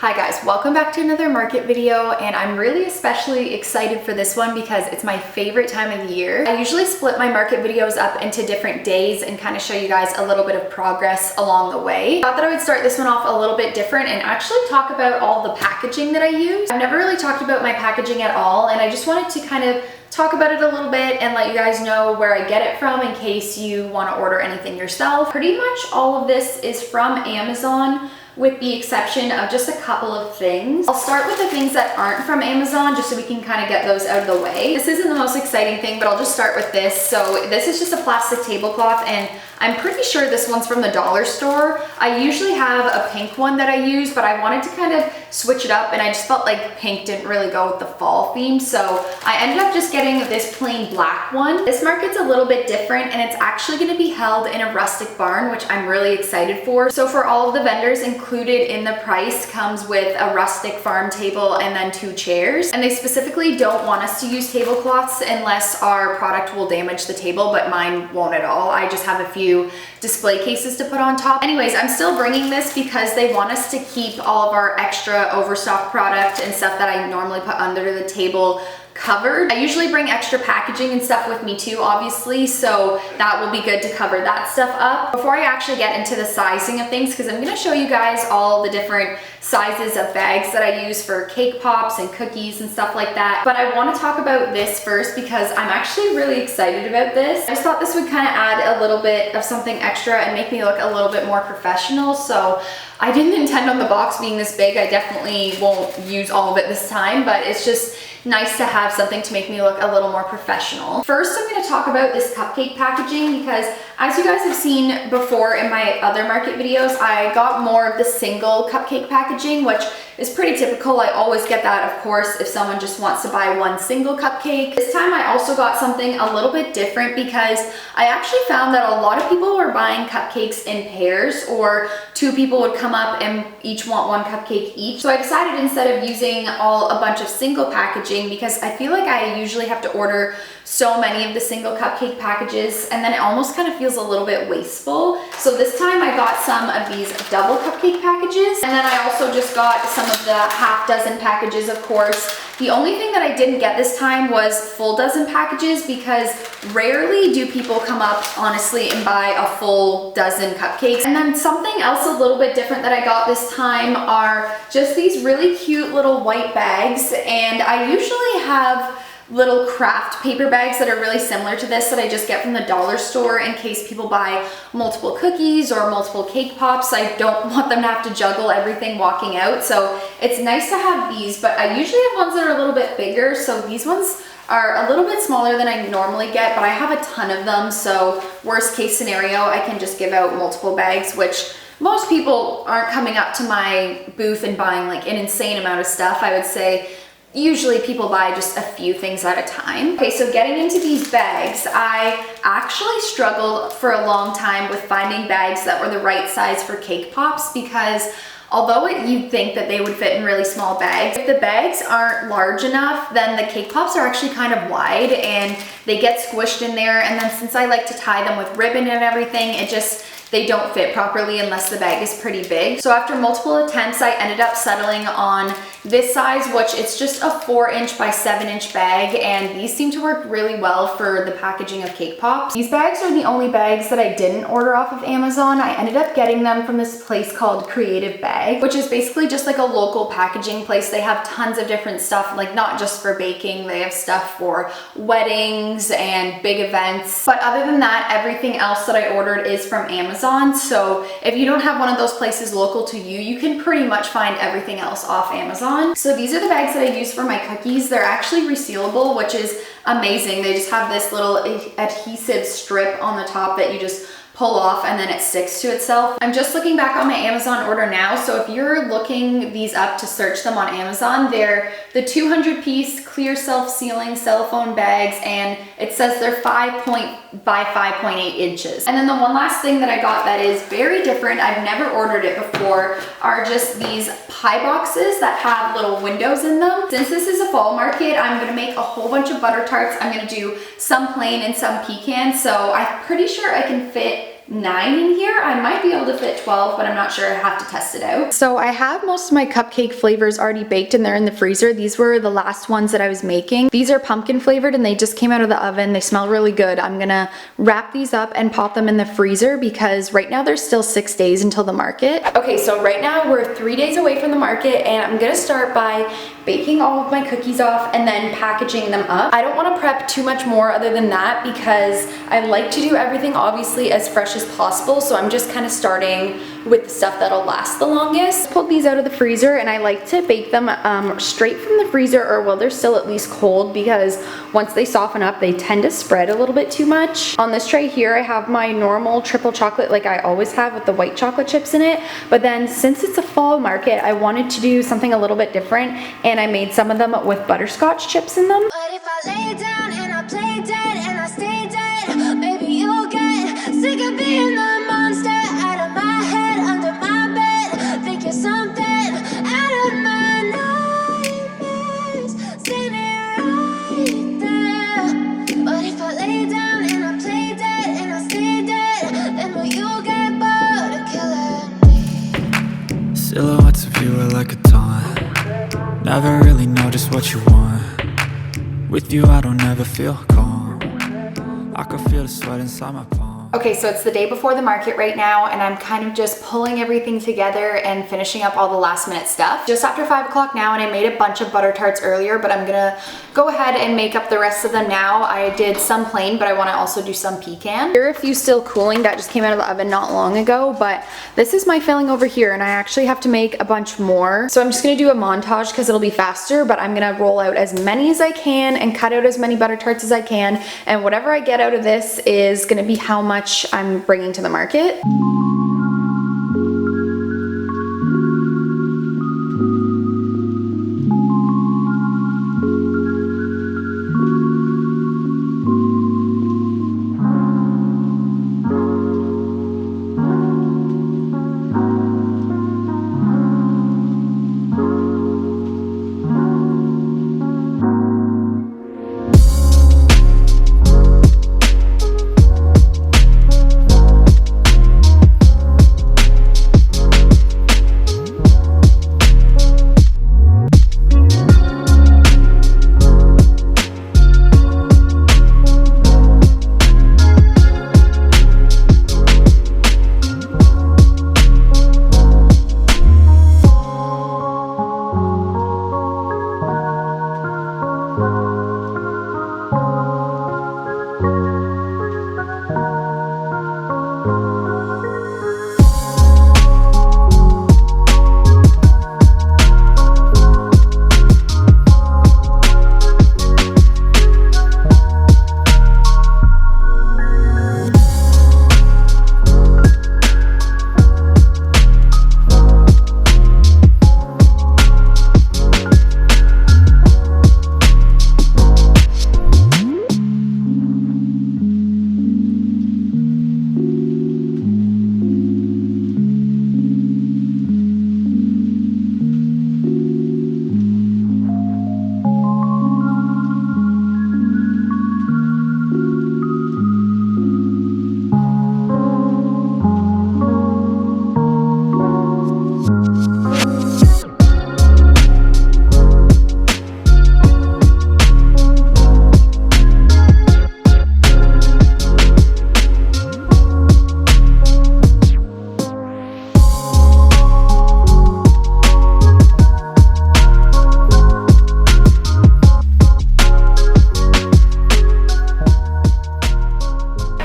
Hi guys, welcome back to another market video, and I'm really especially excited for this one because it's my favorite time of the year. I usually split my market videos up into different days and kind of show you guys a little bit of progress along the way. I thought that I would start this one off a little bit different and actually talk about all the packaging that I use. I've never really talked about my packaging at all, and I just wanted to kind of talk about it a little bit and let you guys know where I get it from in case you want to order anything yourself. Pretty much all of this is from Amazon, with the exception of just a couple of things. I'll start with the things that aren't from Amazon just so we can kind of get those out of the way. This isn't the most exciting thing, but I'll just start with this. So this is just a plastic tablecloth, and I'm pretty sure this one's from the dollar store. I usually have a pink one that I use, but I wanted to kind of switch it up, and I just felt like pink didn't really go with the fall theme, so I ended up just getting this plain black one. This market's a little bit different, and it's actually going to be held in a rustic barn, which I'm really excited for. So for all of the vendors, included in the price comes with a rustic farm table and then 2 chairs, and they specifically don't want us to use tablecloths unless our product will damage the table, but mine won't at all. I just have a few display cases to put on top. Anyways, I'm still bringing this because they want us to keep all of our extra overstock product and stuff that I normally put under the table covered. I usually bring extra packaging and stuff with me too, obviously, so that will be good to cover that stuff up. Before I actually get into the sizing of things, because I'm going to show you guys all the different sizes of bags that I use for cake pops and cookies and stuff like that, but I want to talk about this first because I'm actually really excited about this. I just thought this would kind of add a little bit of something extra and make me look a little bit more professional. So I didn't intend on the box being this big. I definitely won't use all of it this time, but it's just nice to have something to make me look a little more professional. First, I'm going to talk about this cupcake packaging because, as you guys have seen before in my other market videos, I got more of the single cupcake packaging, which is pretty typical. I always get that, of course, if someone just wants to buy one single cupcake. This time I also got something a little bit different because I actually found that a lot of people were buying cupcakes in pairs, or 2 people would come up and each want 1 cupcake each. So I decided, instead of using a bunch of single packaging, because I feel like I usually have to order so many of the single cupcake packages and then it almost kind of feels a little bit wasteful. So this time I got some of these double cupcake packages, and then I also just got some of the half dozen packages, of course. The only thing that I didn't get this time was full dozen packages because rarely do people come up, honestly, and buy a full dozen cupcakes. And then something else a little bit different that I got this time are just these really cute little white bags, and I usually have little craft paper bags that are really similar to this that I just get from the dollar store in case people buy multiple cookies or multiple cake pops. I don't want them to have to juggle everything walking out, so it's nice to have these, but I usually have ones that are a little bit bigger, so these ones are a little bit smaller than I normally get, but I have a ton of them, so worst case scenario, I can just give out multiple bags, which most people aren't coming up to my booth and buying like an insane amount of stuff. I would say usually people buy just a few things at a time. Okay, so getting into these bags, I actually struggled for a long time with finding bags that were the right size for cake pops because although you'd think that they would fit in really small bags, if the bags aren't large enough, then the cake pops are actually kind of wide and they get squished in there. And then since I like to tie them with ribbon and everything, they don't fit properly unless the bag is pretty big. So after multiple attempts, I ended up settling on this size, which it's just a 4" by 7" bag, and these seem to work really well for the packaging of cake pops. These bags are the only bags that I didn't order off of Amazon. I ended up getting them from this place called Creative Bag, which is basically just like a local packaging place. They have tons of different stuff, like not just for baking, they have stuff for weddings and big events. But other than that, everything else that I ordered is from Amazon. So if you don't have one of those places local to you, you can pretty much find everything else off Amazon. So these are the bags that I use for my cookies. They're actually resealable, which is amazing. They just have this little adhesive strip on the top that you just pull off and then it sticks to itself. I'm just looking back on my Amazon order now, so if you're looking these up to search them on Amazon, they're the 200-piece clear self-sealing cellophane bags, and it says they're 5 by 5.8 inches. And then the one last thing that I got that is very different, I've never ordered it before, are just these pie boxes that have little windows in them. Since this is a fall market, I'm gonna make a whole bunch of butter tarts. I'm gonna do some plain and some pecan, so I'm pretty sure I can fit 9 in here. I might be able to fit 12, but I'm not sure. I have to test it out. So I have most of my cupcake flavors already baked and they're in the freezer. These were the last ones that I was making. These are pumpkin flavored and they just came out of the oven. They smell really good. I'm gonna wrap these up and pop them in the freezer because right now there's still 6 days until the market. Okay, so right now we're 3 days away from the market and I'm gonna start by baking all of my cookies off and then packaging them up. I don't want to prep too much more other than that because I like to do everything obviously as fresh as possible, so I'm just kind of starting with the stuff that'll last the longest. Pulled these out of the freezer and I like to bake them straight from the freezer or while they're still at least cold because once they soften up they tend to spread a little bit too much. On this tray here I have my normal triple chocolate like I always have with the white chocolate chips in it, but then since it's a fall market I wanted to do something a little bit different and I made some of them with butterscotch chips in them. But if I lay down and I play dead and I stay dead, maybe you'll get sick of being the monster out of my head, under my bed, think you're something out of my nightmares, standing right there. But if I lay down and I play dead and I stay dead, then will you get bored of killing me? Silhouettes of you are like a taunt. Never really know just what you want. With you I don't ever feel calm. I can feel the sweat inside my palm. Okay, so it's the day before the market right now and I'm kind of just pulling everything together and finishing up all the last minute stuff. Just after 5 o'clock now and I made a bunch of butter tarts earlier, but I'm gonna go ahead and make up the rest of them now. I did some plain, but I wanna also do some pecan. Here are a few still cooling that just came out of the oven not long ago, but this is my filling over here and I actually have to make a bunch more. So I'm just gonna do a montage because it'll be faster, but I'm gonna roll out as many as I can and cut out as many butter tarts as I can. And whatever I get out of this is gonna be how much I'm bringing to the market.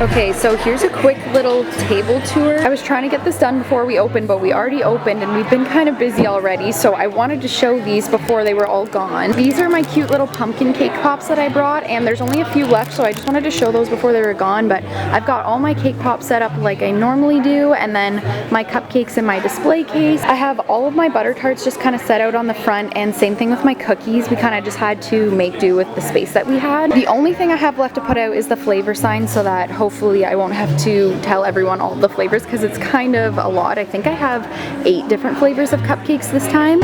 Okay, so here's a quick little table tour. I was trying to get this done before we opened, but we already opened and we've been kind of busy already, so I wanted to show these before they were all gone. These are my cute little pumpkin cake pops that I brought, and there's only a few left, so I just wanted to show those before they were gone, but I've got all my cake pops set up like I normally do, and then my cupcakes in my display case. I have all of my butter tarts just kind of set out on the front, and same thing with my cookies. We kind of just had to make do with the space that we had. The only thing I have left to put out is the flavor sign, so that hopefully I won't have to tell everyone all the flavors because it's kind of a lot. I think I have 8 different flavors of cupcakes this time.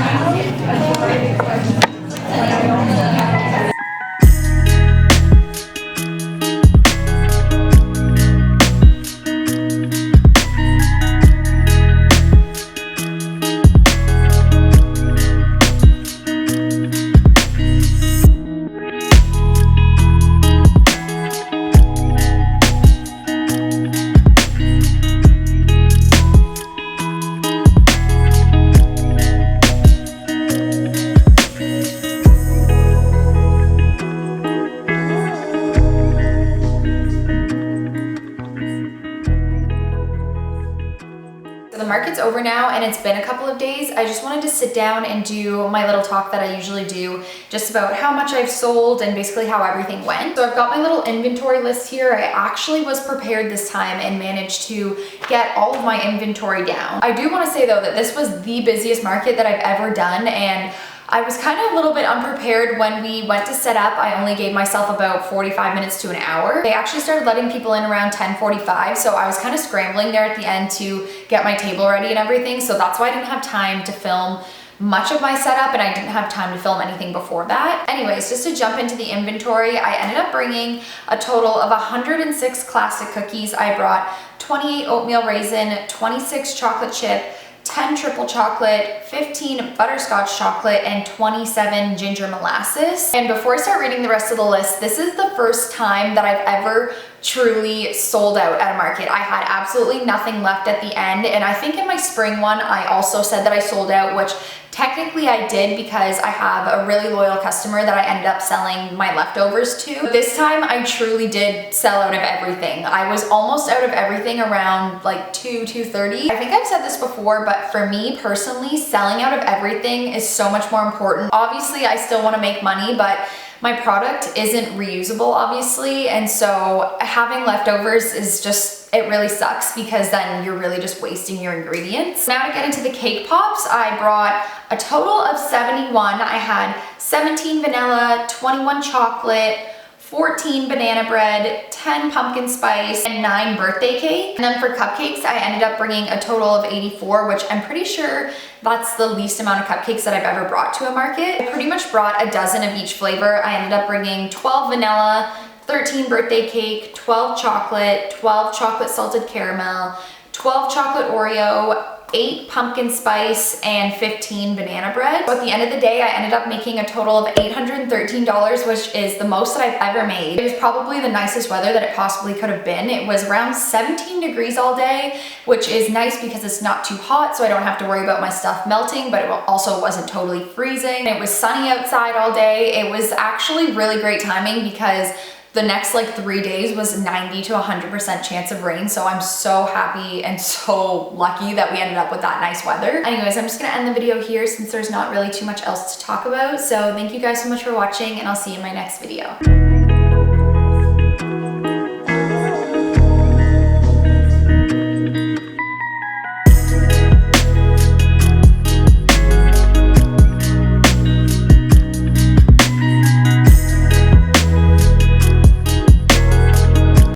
over now and it's been a couple of days, I just wanted to sit down and do my little talk that I usually do just about how much I've sold and basically how everything went. So I've got my little inventory list here. I actually was prepared this time and managed to get all of my inventory down. I do want to say though that this was the busiest market that I've ever done, and I was kind of a little bit unprepared when we went to set up. I only gave myself about 45 minutes to an hour. They actually started letting people in around 10:45, so I was kind of scrambling there at the end to get my table ready and everything, so that's why I didn't have time to film much of my setup, and I didn't have time to film anything before that. Anyways, just to jump into the inventory, I ended up bringing a total of 106 classic cookies. I brought 28 oatmeal raisin, 26 chocolate chip, 10 triple chocolate, 15 butterscotch chocolate, and 27 ginger molasses. And before I start reading the rest of the list, this is the first time that I've ever truly sold out at a market. I had absolutely nothing left at the end, and I think in my spring one, I also said that I sold out, which technically I did because I have a really loyal customer that I ended up selling my leftovers to. This time I truly did sell out of everything. I was almost out of everything around like 2:30. I think I've said this before, but for me personally, selling out of everything is so much more important. Obviously, I still want to make money, but my product isn't reusable, obviously, and so having leftovers is just, it really sucks because then you're really just wasting your ingredients. Now to get into the cake pops, I brought a total of 71. I had 17 vanilla, 21 chocolate, 14 banana bread, 10 pumpkin spice, and 9 birthday cake. And then for cupcakes, I ended up bringing a total of 84, which I'm pretty sure that's the least amount of cupcakes that I've ever brought to a market. I pretty much brought a dozen of each flavor. I ended up bringing 12 vanilla, 13 birthday cake, 12 chocolate, 12 chocolate salted caramel, 12 chocolate Oreo, 8 pumpkin spice, and 15 banana bread. So at the end of the day, I ended up making a total of $813, which is the most that I've ever made. It was probably the nicest weather that it possibly could have been. It was around 17 degrees all day, which is nice because it's not too hot, so I don't have to worry about my stuff melting, but it also wasn't totally freezing. It was sunny outside all day. It was actually really great timing because the next like 3 days was 90 to 100% chance of rain. So I'm so happy and so lucky that we ended up with that nice weather. Anyways, I'm just gonna end the video here since there's not really too much else to talk about. So thank you guys so much for watching, and I'll see you in my next video.